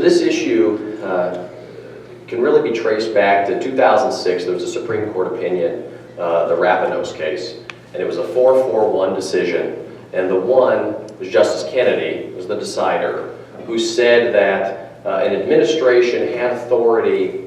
this issue can really be traced back to 2006. There was a Supreme Court opinion, the Rapinos case, and it was a 4-4-1 decision. And the one was Justice Kennedy, was the decider, who said that an administration had authority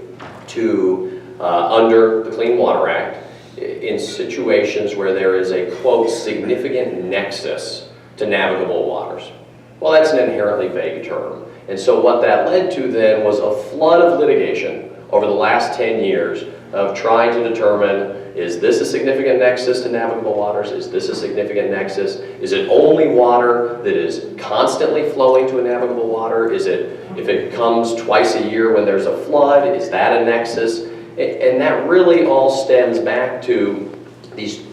to, under the Clean Water Act, in situations where there is a, quote, significant nexus to navigable waters. Well, that's an inherently vague term. And so what that led to then was a flood of litigation over the last 10 years of trying to determine, is this a significant nexus to navigable waters? Is this a significant nexus? Is it only water that is constantly flowing to a navigable water? Is it, if it comes twice a year when there's a flood, is that a nexus? And that really all stems back to these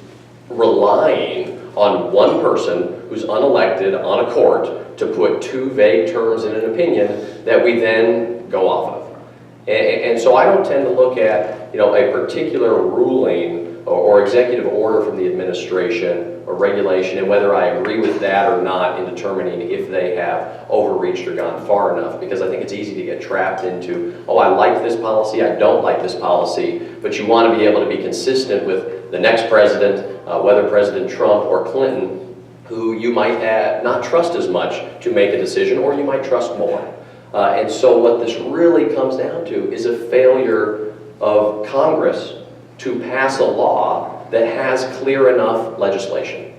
relying on one person who's unelected on a court to put two vague terms in an opinion that we then go off of. And so I don't tend to look at, a particular ruling or executive order from the administration or regulation and whether I agree with that or not in determining if they have overreached or gone far enough, because I think it's easy to get trapped into, oh, I like this policy, I don't like this policy, but you want to be able to be consistent with the next president, whether President Trump or Clinton, who you might not trust as much to make a decision, or you might trust more. And so what this really comes down to is a failure of Congress to pass a law that has clear enough legislation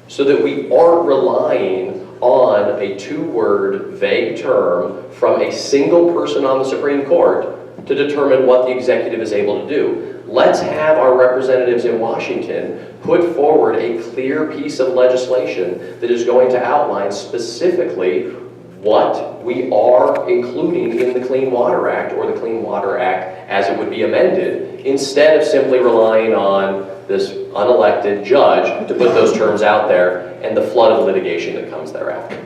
so that we aren't relying on a two-word vague term from a single person on the Supreme Court to determine what the executive is able to do. Let's have our representatives in Washington put forward a clear piece of legislation that is going to outline specifically what we are including in the Clean Water Act, or the Clean Water Act as it would be amended, instead of simply relying on this unelected judge to put those terms out there and the flood of litigation that comes thereafter.